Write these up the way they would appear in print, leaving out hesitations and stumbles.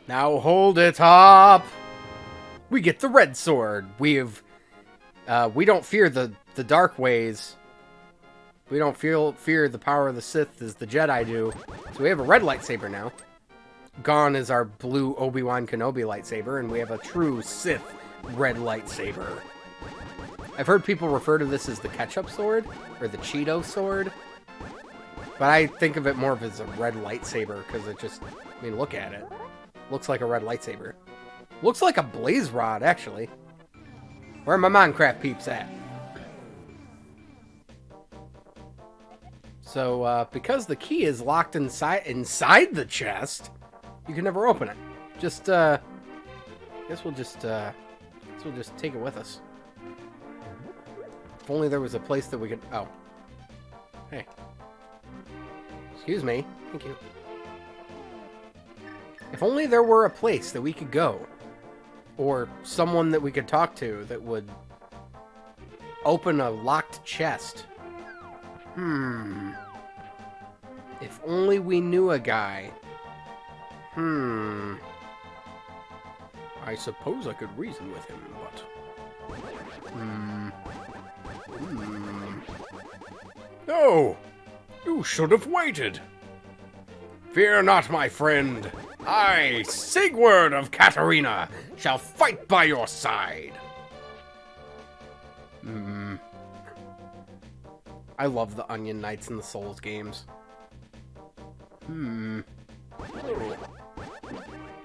Now hold it up. We get the red sword. We don't fear the dark ways. We don't fear the power of the Sith as the Jedi do. So we have a red lightsaber now. Gone is our blue Obi-Wan Kenobi lightsaber, and we have a true Sith red lightsaber. I've heard people refer to this as the ketchup sword, or the Cheeto sword. But I think of it more of as a red lightsaber, because it just, I mean, look at it. Looks like a red lightsaber. Looks like a blaze rod, actually. Where are my Minecraft peeps at? So, because the key is locked inside the chest, you can never open it. Just, I guess we'll just take it with us. If only there was a place that we could... Oh. Hey. Excuse me. Thank you. If only there were a place that we could go. Or someone that we could talk to that would open a locked chest. If only we knew a guy. I suppose I could reason with him, but... No! You should have waited. Fear not, my friend. I, Sigurd of Katarina, shall fight by your side. I love the Onion Knights in the Souls games. Hello.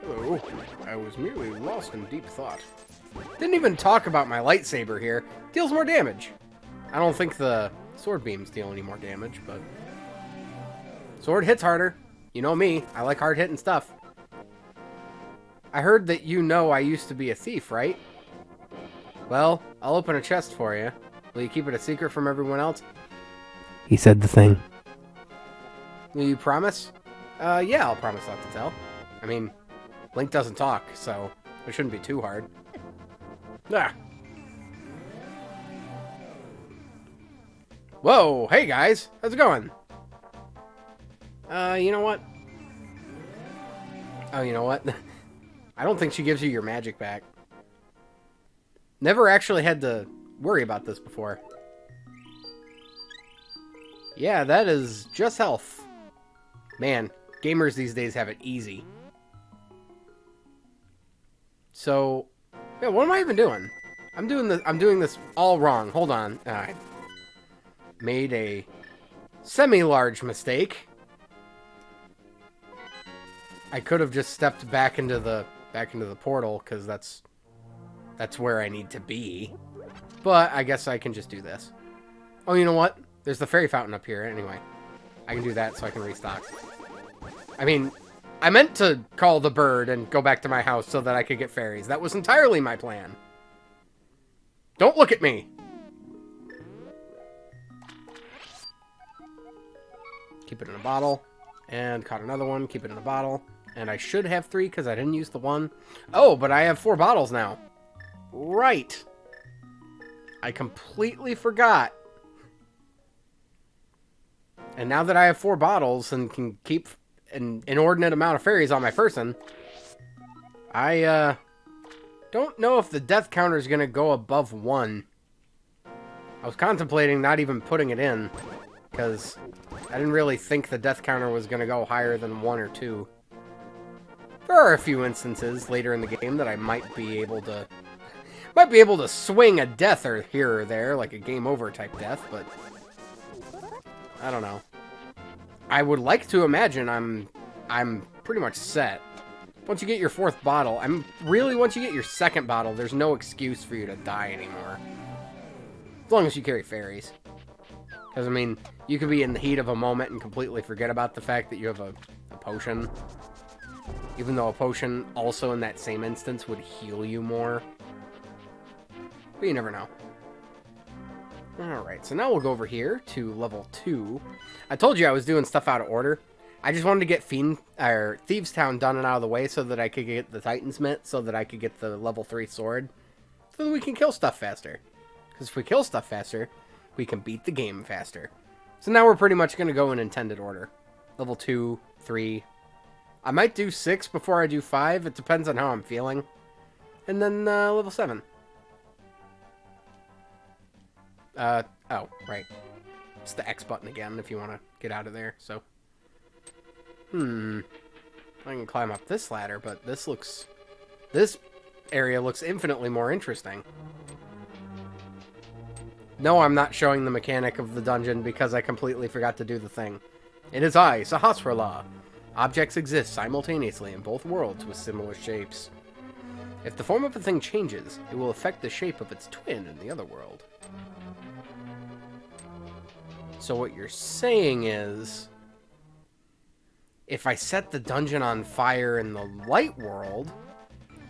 Hello. I was merely lost in deep thought. Didn't even talk about my lightsaber here. Deals more damage. I don't think the sword beams deal any more damage, but... Sword hits harder. You know me. I like hard-hitting stuff. I heard that you know I used to be a thief, right? Well, I'll open a chest for you. Will you keep it a secret from everyone else? He said the thing. Will you promise? Yeah, I'll promise not to tell. I mean, Link doesn't talk, so it shouldn't be too hard. Ah. Whoa, hey guys, how's it going? You know what? Oh, you know what? I don't think she gives you your magic back. Never actually had to worry about this before. Yeah, that is just health. Man, gamers these days have it easy. So, yeah, what am I even doing? I'm doing this all wrong. Hold on. I made a semi-large mistake. I could have just stepped back into the portal, because that's where I need to be. But I guess I can just do this. Oh, you know what? There's the fairy fountain up here anyway. I can do that so I can restock. I mean, I meant to call the bird and go back to my house so that I could get fairies. That was entirely my plan. Don't look at me! Keep it in a bottle. And caught another one. Keep it in a bottle. And I should have 3 because I didn't use the 1. Oh, but I have 4 bottles now. Right. I completely forgot. And now that I have 4 bottles and can keep an inordinate amount of fairies on my person, I don't know if the death counter is going to go above 1. I was contemplating not even putting it in, because I didn't really think the death counter was going to go higher than 1 or 2. There are a few instances later in the game that I might be able to swing a death or here or there, like a game over type death, but I don't know. I would like to imagine I'm pretty much set. Once you get your 4th bottle, once you get your 2nd bottle, there's no excuse for you to die anymore. As long as you carry fairies. Because, I mean, you could be in the heat of a moment and completely forget about the fact that you have a potion. Even though a potion also in that same instance would heal you more. But you never know. Alright, so now we'll go over here to level 2. I told you I was doing stuff out of order. I just wanted to get Thieves Town done and out of the way so that I could get the Titan's Mitt, so that I could get the level 3 sword. So that we can kill stuff faster. Because if we kill stuff faster, we can beat the game faster. So now we're pretty much going to go in intended order. Level 2, 3, I might do 6 before I do 5. It depends on how I'm feeling. And then level 7. Oh, right. It's the X button again if you want to get out of there, so. I can climb up this ladder, but this area looks infinitely more interesting. No, I'm not showing the mechanic of the dungeon because I completely forgot to do the thing. It is I, Sahasrara. Objects exist simultaneously in both worlds with similar shapes. If the form of a thing changes, it will affect the shape of its twin in the other world. So what you're saying is, if I set the dungeon on fire in the light world,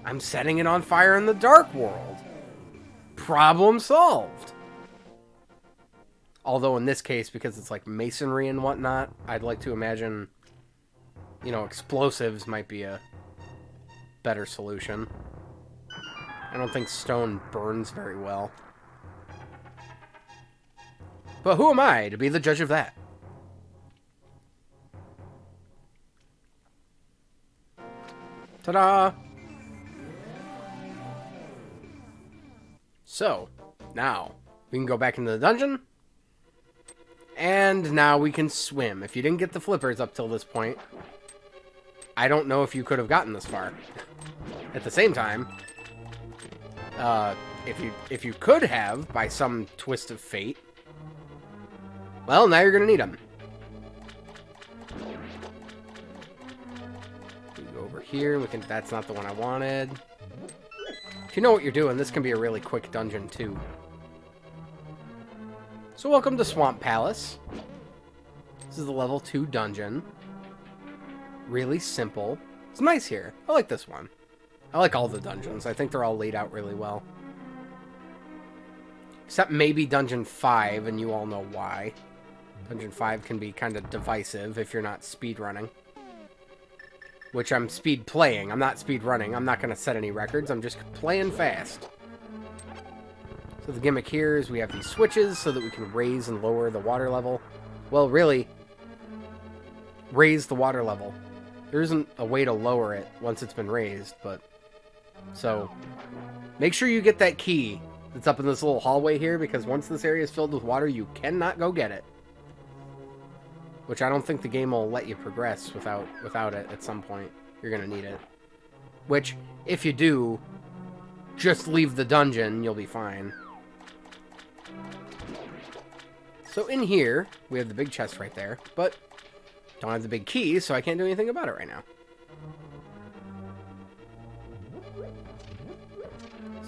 I'm setting it on fire in the dark world. Problem solved. Although in this case, because it's like masonry and whatnot, I'd like to imagine, you know, explosives might be a better solution. I don't think stone burns very well. But who am I to be the judge of that? Ta-da! So, now, we can go back into the dungeon. And now we can swim. If you didn't get the flippers up till this point, I don't know if you could have gotten this far. At the same time, if you could have, by some twist of fate, well, now you're going to need them. We go over here. That's not the one I wanted. If you know what you're doing, this can be a really quick dungeon, too. So welcome to Swamp Palace. This is the level 2 dungeon. Really simple. It's nice here. I like this one. I like all the dungeons. I think they're all laid out really well. Except maybe Dungeon 5, and you all know why. Dungeon 5 can be kind of divisive if you're not speedrunning. Which I'm speed playing. I'm not speed running. I'm not going to set any records. I'm just playing fast. So the gimmick here is we have these switches so that we can raise and lower the water level. Well, really, raise the water level. There isn't a way to lower it once it's been raised, but... So, make sure you get that key that's up in this little hallway here, because once this area is filled with water, you cannot go get it. Which I don't think the game will let you progress without it at some point. You're going to need it. Which, if you do, just leave the dungeon, you'll be fine. So in here, we have the big chest right there, but don't have the big key, so I can't do anything about it right now.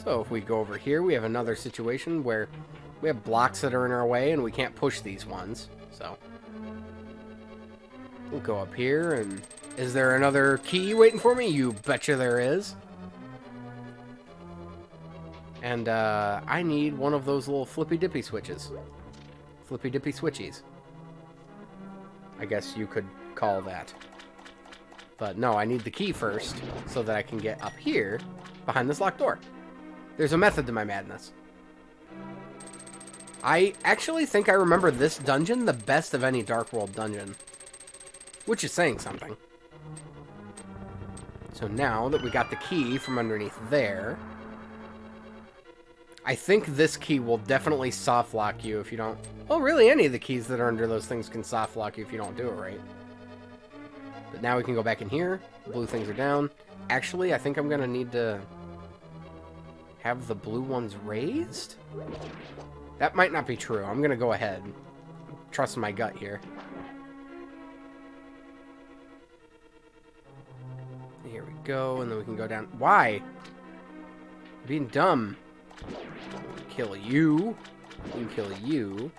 So if we go over here, we have another situation where we have blocks that are in our way, and we can't push these ones, so... We'll go up here, and is there another key waiting for me? You betcha there is. And I need one of those little flippy-dippy switches. Flippy-dippy switchies, I guess you could call that. But no, I need the key first, so that I can get up here, behind this locked door. There's a method to my madness. I actually think I remember this dungeon the best of any Dark World dungeon. Which is saying something. So now that we got the key from underneath there... I think this key will definitely soft lock you if you don't... Well, really, any of the keys that are under those things can soft lock you if you don't do it right. But now we can go back in here. Blue things are down. Actually, I think I'm going to need to have the blue ones raised? That might not be true. I'm going to go ahead. Trust my gut here. Here we go, and then we can go down. Why? Being dumb. Kill you. You can kill you.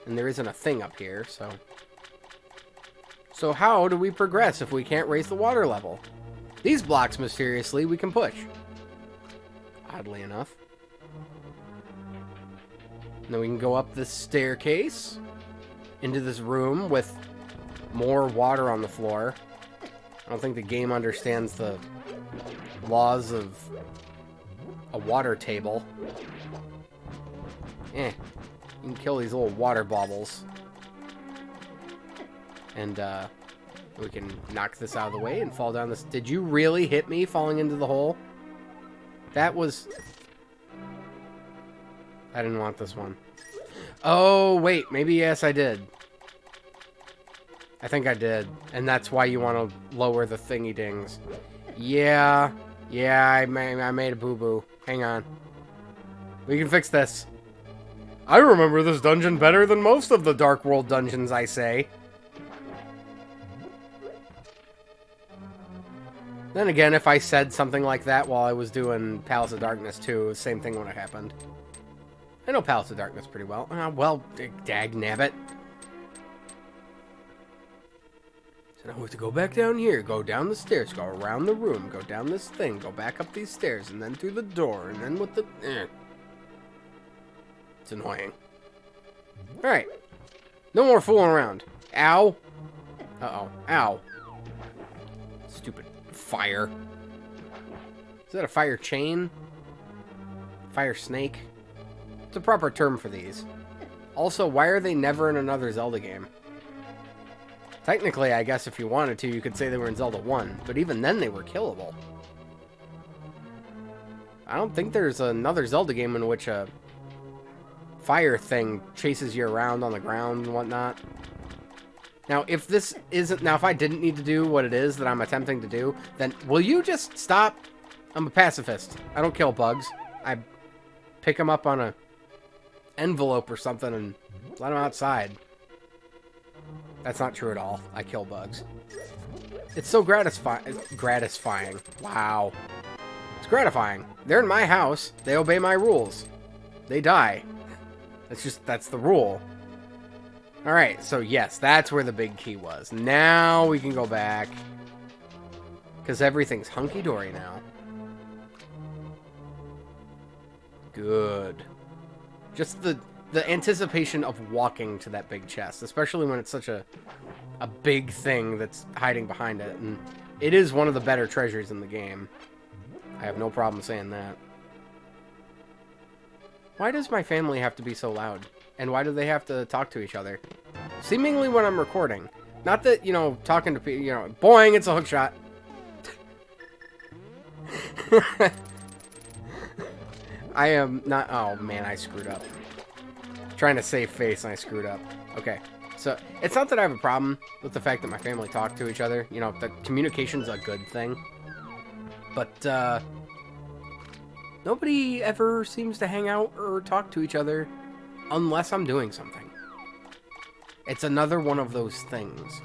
And there isn't a thing up here, so... So how do we progress if we can't raise the water level? These blocks, mysteriously, we can push. Oddly enough. And then we can go up this staircase into this room with more water on the floor. I don't think the game understands the laws of a water table. You can kill these little water baubles. And, We can knock this out of the way and fall down this. Did you really hit me falling into the hole? That was... I didn't want this one. Oh, wait. Maybe yes, I did. I think I did. And that's why you want to lower the thingy dings. Yeah. Yeah, I made a boo-boo. Hang on. We can fix this. I remember this dungeon better than most of the Dark World dungeons, I say. Then again, if I said something like that while I was doing Palace of Darkness 2, the same thing would have happened. I know Palace of Darkness pretty well. Well, dag-nabbit. So now we have to go back down here, go down the stairs, go around the room, go down this thing, go back up these stairs, and then through the door, and then with the... It's annoying. Alright. No more fooling around. Ow. Uh-oh. Ow. Stupid fire. Is that a fire chain? Fire snake? It's a proper term for these. Also, why are they never in another Zelda game? Technically, I guess if you wanted to, you could say they were in Zelda 1, but even then they were killable. I don't think there's another Zelda game in which a fire thing chases you around on the ground and whatnot. Now, if this isn't... Now, if I didn't need to do what it is that I'm attempting to do, then will you just stop? I'm a pacifist. I don't kill bugs. I pick them up on a envelope or something and let them outside. That's not true at all. I kill bugs. It's so gratifying. Wow. It's gratifying. They're in my house. They obey my rules. They die. That's the rule. Alright, so yes, that's where the big key was. Now we can go back. Because everything's hunky-dory now. Good. Just the anticipation of walking to that big chest, especially when it's such a big thing that's hiding behind it. And it is one of the better treasures in the game. I have no problem saying that. Why does my family have to be so loud? And why do they have to talk to each other? Seemingly when I'm recording. Not that, you know, talking to people, you know, boing, it's a hook shot. I am not, oh man, I screwed up. Trying to save face and I screwed up. Okay, so it's not that I have a problem with the fact that my family talk to each other. You know, that communication's a good thing. But, nobody ever seems to hang out or talk to each other unless I'm doing something. It's another one of those things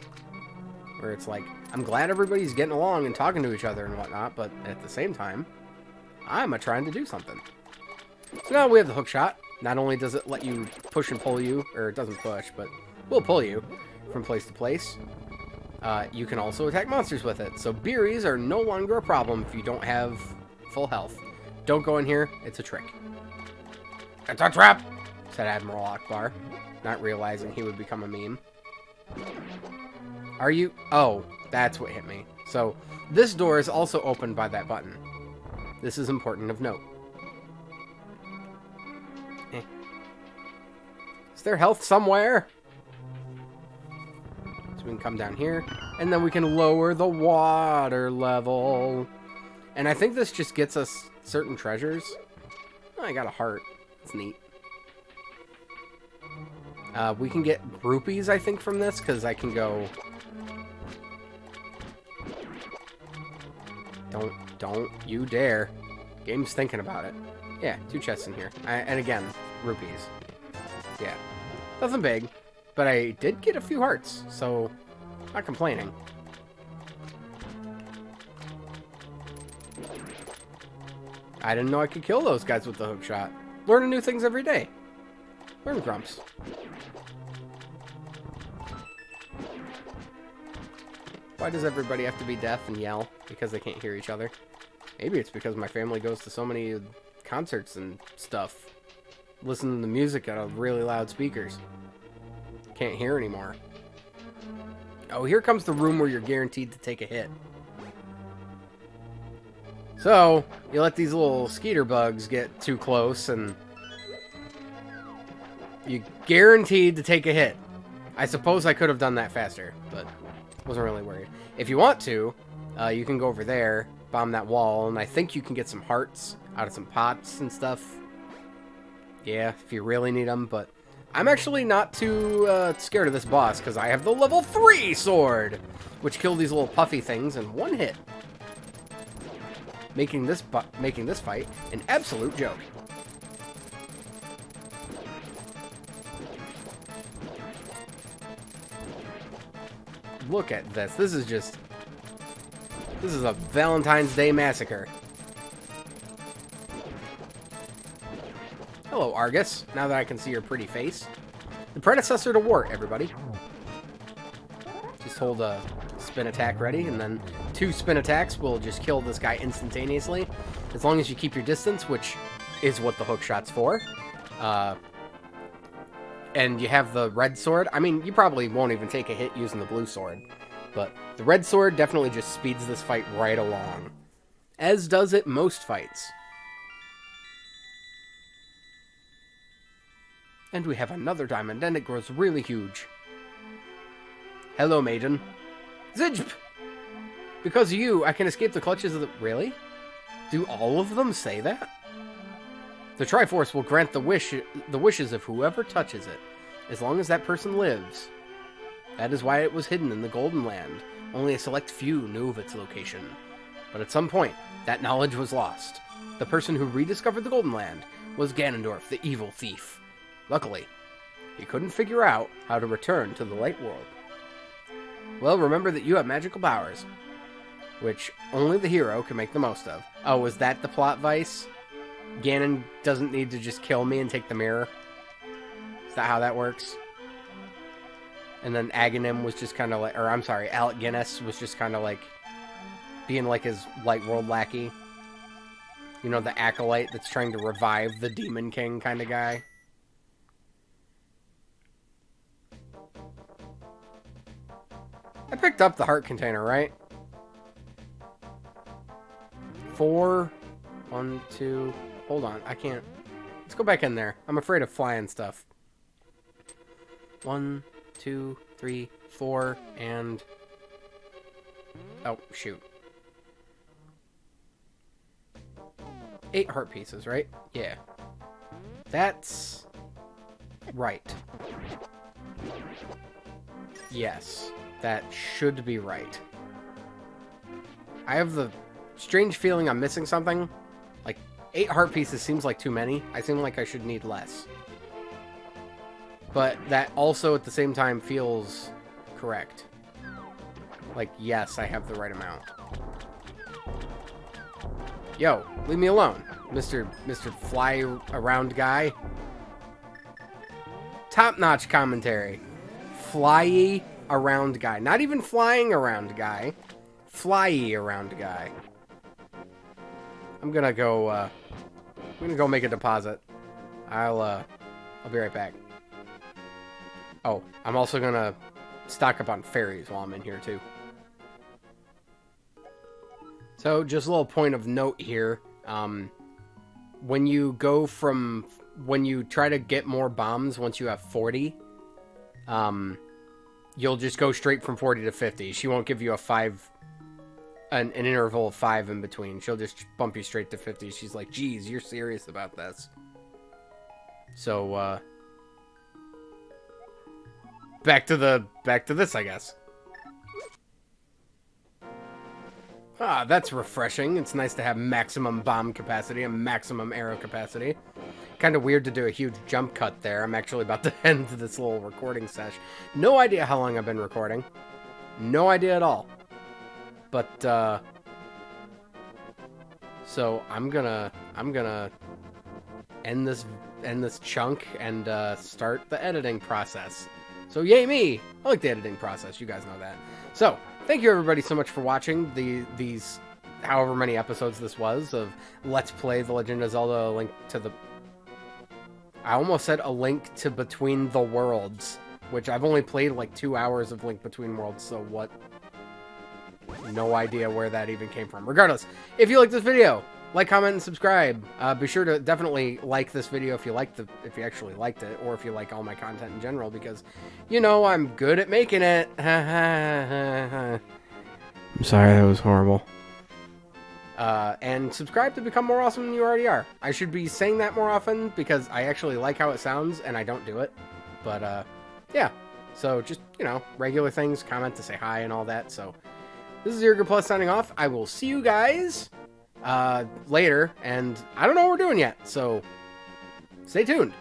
where it's like, I'm glad everybody's getting along and talking to each other and whatnot, but at the same time, I'm trying to do something. So now we have the hook shot. Not only does it let you push and pull you, or it doesn't push, but will pull you from place to place, you can also attack monsters with it. So berries are no longer a problem if you don't have full health. Don't go in here, it's a trick. It's a trap, said Admiral Akbar, not realizing he would become a meme. Are you? Oh, that's what hit me. So this door is also opened by that button. This is important of note. Is there health somewhere? So we can come down here, and then we can lower the water level. And I think this just gets us certain treasures. Oh, I got a heart. It's neat. We can get rupees, I think, from this, because I can go... Don't you dare. Game's thinking about it. Yeah, 2 chests in here. And again, rupees. Yeah. Nothing big, but I did get a few hearts, so not complaining. I didn't know I could kill those guys with the hook shot. Learning new things every day. Learn grumps. Why does everybody have to be deaf and yell? Because they can't hear each other? Maybe it's because my family goes to so many concerts and stuff. Listening to music out of really loud speakers. Can't hear anymore. Oh, here comes the room where you're guaranteed to take a hit. So, you let these little skeeter bugs get too close and you're guaranteed to take a hit. I suppose I could have done that faster, but Wasn't really worried. If you want to, you can go over there, bomb that wall, and I think you can get some hearts out of some pots and stuff. Yeah, if you really need them, but I'm actually not too scared of this boss, because I have the level 3 sword, which killed these little puffy things in one hit. Making this fight an absolute joke. Look at this. This is a Valentine's Day massacre. Hello, Argus. Now that I can see your pretty face. The predecessor to Wart, everybody. Just hold a spin attack ready, and then 2 spin attacks will just kill this guy instantaneously. As long as you keep your distance, which is what the hook shot's for. And you have the red sword. I mean, you probably won't even take a hit using the blue sword. But the red sword definitely just speeds this fight right along. As does it most fights. And we have another diamond, and it grows really huge. Hello, maiden. ZGP! Because of you, I can escape the clutches of the... Really? Do all of them say that? The Triforce will grant the wishes of whoever touches it, as long as that person lives. That is why it was hidden in the Golden Land. Only a select few knew of its location. But at some point, that knowledge was lost. The person who rediscovered the Golden Land was Ganondorf, the evil thief. Luckily, he couldn't figure out how to return to the Light World. Well, remember that you have magical powers, which only the hero can make the most of. Oh, was that the plot vice? Ganon doesn't need to just kill me and take the mirror? Is that how that works? And then Aghanim was just kind of like... Or, I'm sorry, Alec Guinness was just kind of like... being like his Light World lackey. You know, the acolyte that's trying to revive the Demon King kind of guy. I picked up the heart container, right? 4... 1, 2... Hold on, I can't... Let's go back in there. I'm afraid of flying stuff. 1, 2, 3, 4, and... Oh, shoot. 8 heart pieces, right? Yeah. That's... right. Yes. That should be right. I have the strange feeling I'm missing something. Like, 8 heart pieces seems like too many. I seem like I should need less. But that also at the same time feels correct. Like, yes, I have the right amount. Yo, leave me alone, Mr. Fly Around Guy. Top-notch commentary. Fly-y around guy. Not even flying around guy. Fly-y around guy. I'm gonna go make a deposit. I'll be right back. Oh, I'm also gonna stock up on fairies while I'm in here too. So, just a little point of note here. When you try to get more bombs once you have 40, you'll just go straight from 40 to 50. She won't give you an interval of 5 in between. She'll just bump you straight to 50. She's like, geez, you're serious about this. So, back to this, I guess. Ah, that's refreshing. It's nice to have maximum bomb capacity and maximum arrow capacity. Kind of weird to do a huge jump cut there. I'm actually about to end this little recording sesh. No idea how long I've been recording. No idea at all. But, so I'm gonna end this chunk and start the editing process. So yay me! I like the editing process. You guys know that. So thank you everybody so much for watching these however many episodes this was of Let's Play The Legend of Zelda: A Link to the... I almost said A Link to Between the Worlds, which I've only played like 2 hours of Link Between Worlds, so what? No idea where that even came from. Regardless, if you like this video, Like, comment, and subscribe. Be sure to definitely like this video if you actually liked it, or if you like all my content in general, because you know I'm good at making it. I'm sorry, that was horrible. And subscribe to become more awesome than you already are. I should be saying that more often because I actually like how it sounds and I don't do it. But, yeah. So just, you know, regular things, comment to say hi and all that. So this is Irga Plus signing off. I will see you guys later. And I don't know what we're doing yet. So stay tuned.